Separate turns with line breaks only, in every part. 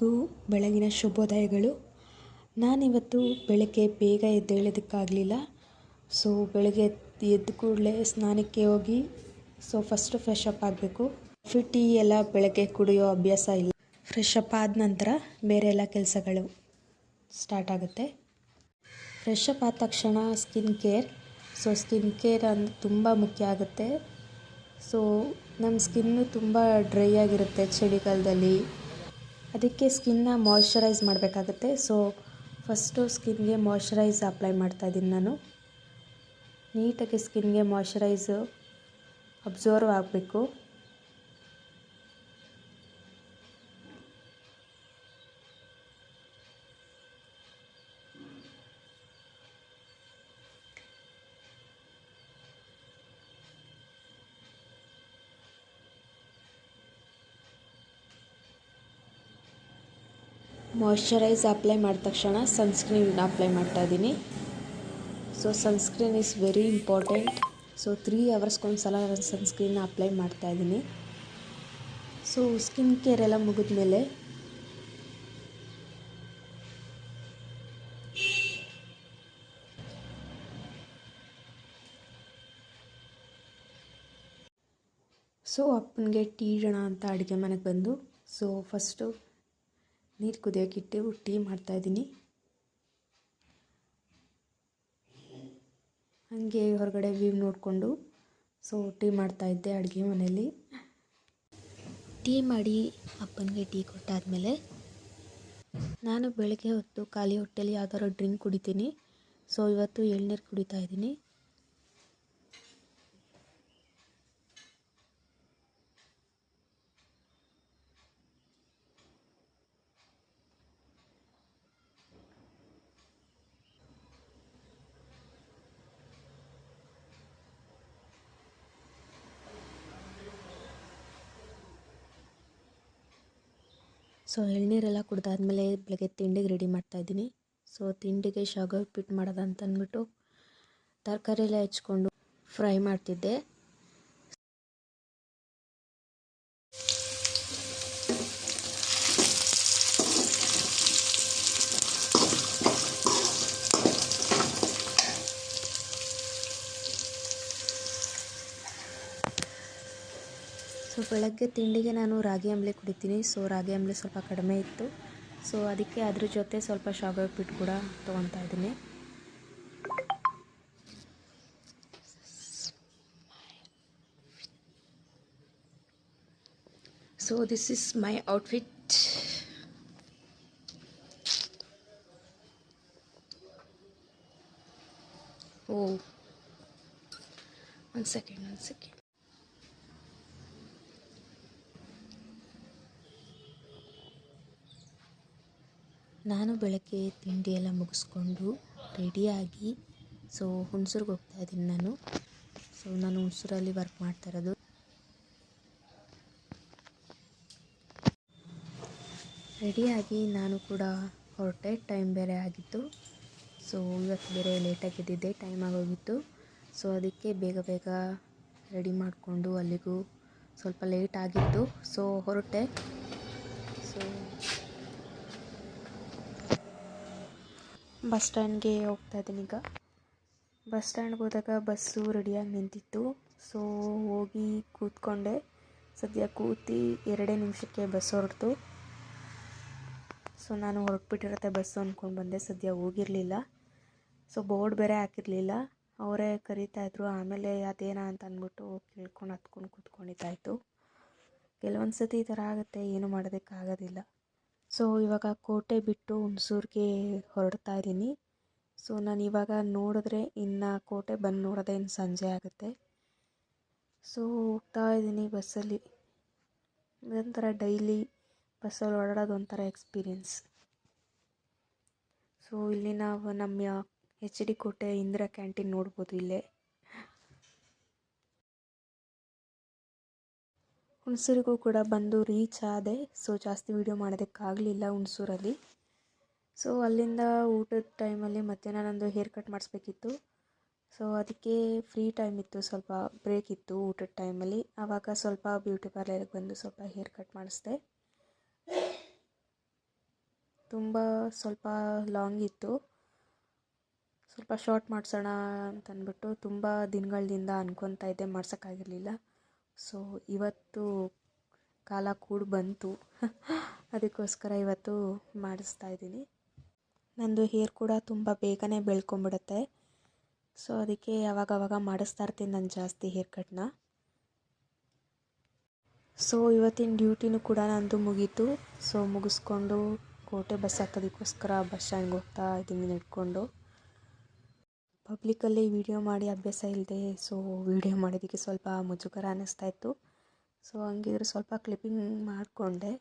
ಎಲ್ಲರಿಗೂ ಬೆಳಗಿನ ಶುಭೋದಯಗಳು. ನಾನಿವತ್ತು ಬೆಳಗ್ಗೆ ಬೇಗ ಎದ್ದೇಳೋದಕ್ಕಾಗಲಿಲ್ಲ. ಸೊ ಬೆಳಗ್ಗೆ ಎದ್ದ ಕೂಡಲೇ ಸ್ನಾನಕ್ಕೆ ಹೋಗಿ ಫಸ್ಟು ಫ್ರೆಶ್ ಅಪ್ ಆಗಬೇಕು. ಕಾಫಿ ಟೀ ಎಲ್ಲ ಬೆಳಗ್ಗೆ ಕುಡಿಯೋ ಅಭ್ಯಾಸ ಇಲ್ಲ. ಫ್ರೆಶ್ ಅಪ್ ಆದ ನಂತರ ಬೇರೆ ಎಲ್ಲ ಕೆಲಸಗಳು ಸ್ಟಾರ್ಟ್ ಆಗುತ್ತೆ. ಫ್ರೆಶ್ ಅಪ್ ಆದ ತಕ್ಷಣ ಸ್ಕಿನ್ ಕೇರ್. ಸ್ಕಿನ್ ಕೇರ್ ಅಂದರೆ ತುಂಬ ಮುಖ್ಯ ಆಗುತ್ತೆ. ನಮ್ಮ ಸ್ಕಿನ್ನು ತುಂಬ ಡ್ರೈ ಆಗಿರುತ್ತೆ ಚಳಿಗಾಲದಲ್ಲಿ. ಅದಕ್ಕೆ ಸ್ಕಿನ್ನ ಮಾಯ್ಶ್ಚರೈಸ್ ಮಾಡಬೇಕಾಗುತ್ತೆ. ಫಸ್ಟು ಸ್ಕಿನ್ಗೆ ಮಾಯ್ಶ್ಚರೈಸ್ ಅಪ್ಲೈ ಮಾಡ್ತಾಯಿದ್ದೀನಿ ನಾನು. ನೀಟಾಗಿ ಸ್ಕಿನ್ಗೆ ಮಾಯ್ಶ್ಚರೈಸು ಅಬ್ಸರ್ವ್ ಆಗಬೇಕು. ಮಾಯ್ಶ್ಚರೈಸ್ ಅಪ್ಲೈ ಮಾಡಿದ ತಕ್ಷಣ ಸನ್ಸ್ಕ್ರೀನ್ ಅಪ್ಲೈ ಮಾಡ್ತಾಯಿದ್ದೀನಿ. Sunscreen is very important. 3 ಅವರ್ಸ್ಗೊಂದು ಸಲ ನಾನು ಸನ್ಸ್ಕ್ರೀನ್ನ ಅಪ್ಲೈ ಮಾಡ್ತಾಯಿದ್ದೀನಿ. ಸ್ಕಿನ್ ಕೇರ್ ಎಲ್ಲ ಮುಗಿದ್ಮೇಲೆ ಅಪ್ಪನಿಗೆ ಟೀ ಇಡೋಣ ಅಂತ ಅಡುಗೆ ಮನೆಗೆ ಬಂದು ಫಸ್ಟು ನೀರು ಕುದಿಯೋಕ್ಕಿಟ್ಟು ಟೀ ಮಾಡ್ತಾಯಿದ್ದೀನಿ. ಹಾಗೆ ಹೊರಗಡೆ ವ್ಯೂ ನೋಡಿಕೊಂಡು ಟೀ ಮಾಡ್ತಾಯಿದ್ದೆ ಅಡುಗೆ ಮನೆಯಲ್ಲಿ. ಟೀ ಮಾಡಿ ಅಪ್ಪನಿಗೆ ಟೀ ಕೊಟ್ಟಾದಮೇಲೆ ನಾನು ಬೆಳಗ್ಗೆ ಹೊತ್ತು ಖಾಲಿ ಹೊಟ್ಟೆಲಿ ಯಾವ್ದಾದ್ರು ಡ್ರಿಂಕ್ ಕುಡಿತೀನಿ. ಇವತ್ತು ಎಳ್ನೀರು ಕುಡಿತಾ ಇದ್ದೀನಿ. ಎಳ್ನೀರೆಲ್ಲ ಕುಡ್ದಾದ್ಮೇಲೆ ಬೆಳಗ್ಗೆ ತಿಂಡಿಗೆ ರೆಡಿ ಮಾಡ್ತಾಯಿದ್ದೀನಿ. ತಿಂಡಿಗೆ ಶಾವಿಗೆ ಉಪ್ಪಿಟ್ಟು ಮಾಡೋದು ಅಂತ ಅಂದ್ಬಿಟ್ಟು ತರಕಾರಿ ಎಲ್ಲ ಹೆಚ್ಕೊಂಡು ಫ್ರೈ ಮಾಡ್ತಿದ್ದೆ. ಬೆಳಗ್ಗೆ ತಿಂಡಿಗೆ ನಾನು ರಾಗಿ ಅಂಬಲಿ ಕುಡಿತೀನಿ. ರಾಗಿ ಅಂಬಲಿ ಸ್ವಲ್ಪ ಕಡಿಮೆ ಇತ್ತು. ಅದಕ್ಕೆ ಅದ್ರ ಜೊತೆ ಸ್ವಲ್ಪ ಶಾವಿಗೆ ಉಪ್ಪಿಟ್ಟು ಕೂಡ ತೊಗೊತಾ ಇದ್ದೀನಿ. This is my outfit. One second. ನಾನು ಬೆಳಗ್ಗೆ ತಿಂಡಿ ಎಲ್ಲ ಮುಗಿಸ್ಕೊಂಡು ರೆಡಿಯಾಗಿ ಹುಣಸೂರಿಗೆ ಹೋಗ್ತಾಯಿದ್ದೀನಿ ನಾನು. ನಾನು ಹುಣಸೂರಲ್ಲಿ ವರ್ಕ್ ಮಾಡ್ತಾಯಿರೋದು. ರೆಡಿಯಾಗಿ ನಾನು ಕೂಡ ಹೊರಟೆ. ಟೈಮ್ ಬೇರೆ ಆಗಿತ್ತು. ಇವತ್ತು ಬೇರೆ ಲೇಟಾಗಿ ಎದ್ದಿದ್ದೆ, ಟೈಮ್ ಆಗೋಗಿತ್ತು. ಅದಕ್ಕೆ ಬೇಗ ರೆಡಿ ಮಾಡಿಕೊಂಡು ಅಲ್ಲಿಗೂ ಸ್ವಲ್ಪ ಲೇಟ್ ಆಗಿತ್ತು. ಹೊರಟೆ. ಬಸ್ ಸ್ಟ್ಯಾಂಡ್ಗೆ ಹೋಗ್ತಾಯಿದ್ದೀನಿ ಈಗ. ಬಸ್ ಸ್ಟ್ಯಾಂಡ್ಗೆ ಹೋದಾಗ ಬಸ್ಸು ರೆಡಿಯಾಗಿ ನಿಂತಿತ್ತು. ಹೋಗಿ ಕೂತ್ಕೊಂಡೆ. ಸದ್ಯ ಕೂತು 2 ನಿಮಿಷಕ್ಕೆ ಬಸ್ ಹೊರಡ್ತು. ನಾನು ಹೊರಟ್ಬಿಟ್ಟಿರುತ್ತೆ ಬಸ್ಸು ಅಂದ್ಕೊಂಡು ಬಂದೆ. ಸದ್ಯ ಹೋಗಿರಲಿಲ್ಲ. ಬೋರ್ಡ್ ಬೇರೆ ಹಾಕಿರಲಿಲ್ಲ. ಅವರೇ ಕರೀತಾಯಿದ್ರು. ಆಮೇಲೆ ಅದೇನಾ ಅಂತ ಅಂದ್ಬಿಟ್ಟು ಕೇಳ್ಕೊಂಡು ಹತ್ಕೊಂಡು ಕೂತ್ಕೊಂಡಿದ್ದಾಯಿತು. ಕೆಲವೊಂದು ಸತಿ ಈ ಥರ ಆಗುತ್ತೆ, ಏನು ಮಾಡೋದಕ್ಕಾಗೋದಿಲ್ಲ. ಇವಾಗ ಕೋಟೆ ಬಿಟ್ಟು ಹುಣಸೂರಿಗೆ ಹೊರಡ್ತಾ ಇದ್ದೀನಿ. ನಾನು ಇವಾಗ ನೋಡಿದ್ರೆ ಇನ್ನು ಕೋಟೆ ಬಂದು ನೋಡೋದೇ ಇನ್ನು ಸಂಜೆ ಆಗುತ್ತೆ. ಹೋಗ್ತಾ ಇದ್ದೀನಿ ಬಸ್ಸಲ್ಲಿ. ಇದೊಂಥರ ಡೈಲಿ ಬಸ್ಸಲ್ಲಿ ಓಡಾಡೋದು ಒಂಥರ ಎಕ್ಸ್ಪೀರಿಯನ್ಸ್. ಇಲ್ಲಿ ನಾವು ನಮ್ಮ HD ಕೋಟೆ ಇಂದಿರಾ ಕ್ಯಾಂಟೀನ್ ನೋಡ್ಬೋದು ಇಲ್ಲೇ. ಹುಣಸೂರಿಗೂ ಕೂಡ ಬಂದು ರೀಚ್ ಆದೆ. ಜಾಸ್ತಿ ವೀಡಿಯೋ ಮಾಡೋದಕ್ಕಾಗಲಿಲ್ಲ ಹುಣಸೂರಲ್ಲಿ. ಅಲ್ಲಿಂದ ಊಟದ ಟೈಮಲ್ಲಿ ಮಧ್ಯಾಹ್ನ ನಂದು ಹೇರ್ ಕಟ್ ಮಾಡಿಸ್ಬೇಕಿತ್ತು. ಅದಕ್ಕೆ ಫ್ರೀ ಟೈಮ್ ಇತ್ತು, ಸ್ವಲ್ಪ ಬ್ರೇಕ್ ಇತ್ತು ಊಟದ ಟೈಮಲ್ಲಿ. ಆವಾಗ ಸ್ವಲ್ಪ ಬ್ಯೂಟಿ ಪಾರ್ಲರ್ಗೆ ಬಂದು ಸ್ವಲ್ಪ ಹೇರ್ ಕಟ್ ಮಾಡಿಸ್ದೆ. ತುಂಬ ಸ್ವಲ್ಪ ಲಾಂಗ್ ಇತ್ತು. ಸ್ವಲ್ಪ ಶಾರ್ಟ್ ಮಾಡಿಸೋಣ ಅಂತಂದ್ಬಿಟ್ಟು ತುಂಬ ದಿನಗಳಿಂದ ಅನ್ಕೊತಾ ಇದ್ದೆ, ಮಾಡ್ಸೋಕ್ಕಾಗಿರಲಿಲ್ಲ. ಸೊ ಇವತ್ತು ಕಾಲ ಕೂಡಿ ಬಂತು. ಅದಕ್ಕೋಸ್ಕರ ಇವತ್ತು ಮಾಡಿಸ್ತಾ ಇದ್ದೀನಿ. ನಂದು ಹೇರ್ ಕೂಡ ತುಂಬ ಬೇಗನೆ ಬೆಳ್ಕೊಂಬಿಡುತ್ತೆ. ಸೊ ಅದಕ್ಕೆ ಯಾವಾಗವಾಗ ಮಾಡಿಸ್ತಾ ಇರ್ತೀನಿ ನಾನು ಜಾಸ್ತಿ ಹೇರ್ ಕಟ್ನ. ಸೊ ಇವತ್ತಿನ ಡ್ಯೂಟಿನೂ ಕೂಡ ನಂದು ಮುಗೀತು. ಸೊ ಮುಗಿಸ್ಕೊಂಡು ಕೋಟೆ ಬಸ್ ಹತ್ತೋದಕ್ಕೋಸ್ಕರ ಬಸ್ ಸ್ಟ್ಯಾಂಡ್ಗೆ ಹೋಗ್ತಾ ಇದ್ದೀನಿ ನಡ್ಕೊಂಡು. ಪಬ್ಲಿಕ್ಕಲ್ಲಿ ವೀಡಿಯೋ ಮಾಡಿ ಅಭ್ಯಾಸ ಇಲ್ಲದೆ, ಸೊ ವೀಡಿಯೋ ಮಾಡೋದಕ್ಕೆ ಸ್ವಲ್ಪ ಮುಜುಗರ ಅನ್ನಿಸ್ತಾ ಇತ್ತು. ಸೊ ಹಂಗಿದ್ರೆ ಸ್ವಲ್ಪ ಕ್ಲಿಪ್ಪಿಂಗ್ ಮಾಡಿಕೊಂಡೆ.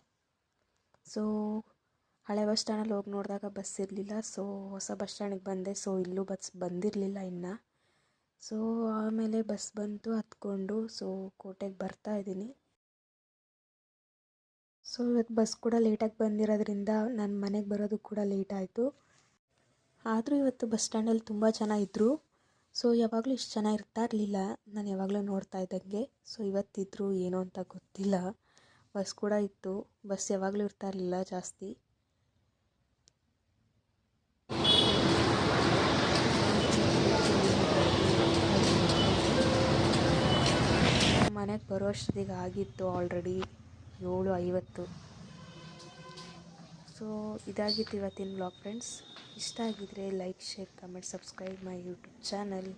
ಸೊ ಹಳೆ ಬಸ್ ಸ್ಟ್ಯಾಂಡಲ್ಲಿ ಹೋಗಿ ನೋಡಿದಾಗ ಬಸ್ ಇರಲಿಲ್ಲ. ಸೊ ಹೊಸ ಬಸ್ ಸ್ಟ್ಯಾಂಡಿಗೆ ಬಂದೆ. ಸೊ ಇಲ್ಲೂ ಬಸ್ ಬಂದಿರಲಿಲ್ಲ ಇನ್ನು. ಸೊ ಆಮೇಲೆ ಬಸ್ ಬಂತು, ಹತ್ಕೊಂಡು ಸೊ ಕೋಟೆಗೆ ಬರ್ತಾ ಇದ್ದೀನಿ. ಸೊ ಇವತ್ತು ಬಸ್ ಕೂಡ ಲೇಟಾಗಿ ಬಂದಿರೋದ್ರಿಂದ ನನ್ನ ಮನೆಗೆ ಬರೋದು ಕೂಡ ಲೇಟ್ ಆಯಿತು. ಆದರೂ ಇವತ್ತು ಬಸ್ ಸ್ಟ್ಯಾಂಡಲ್ಲಿ ತುಂಬ ಜನ ಇದ್ದರು. ಸೊ ಯಾವಾಗಲೂ ಇಷ್ಟು ಜನ ಇರ್ತಾ ಇರಲಿಲ್ಲ ನಾನು ಯಾವಾಗಲೂ ನೋಡ್ತಾ ಇದ್ದಂಗೆ. ಸೊ ಇವತ್ತಿದ್ರು ಏನೋ ಅಂತ ಗೊತ್ತಿಲ್ಲ. ಬಸ್ ಕೂಡ ಇತ್ತು, ಬಸ್ ಯಾವಾಗಲೂ ಇರ್ತಾ ಇರಲಿಲ್ಲ ಜಾಸ್ತಿ. ಮನೆಗೆ ಬರೋ ಅಷ್ಟೊತ್ತಿಗೆ ಆಗಿತ್ತು ಆಲ್ರೆಡಿ 7:50. ಸೊ ಇದಾಗಿತ್ತು ಇವತ್ತಿನ ವ್ಲಾಗ್ ಫ್ರೆಂಡ್ಸ್. ಇಷ್ಟ ಆಗಿದ್ರೆ like, share, comment, subscribe my YouTube channel.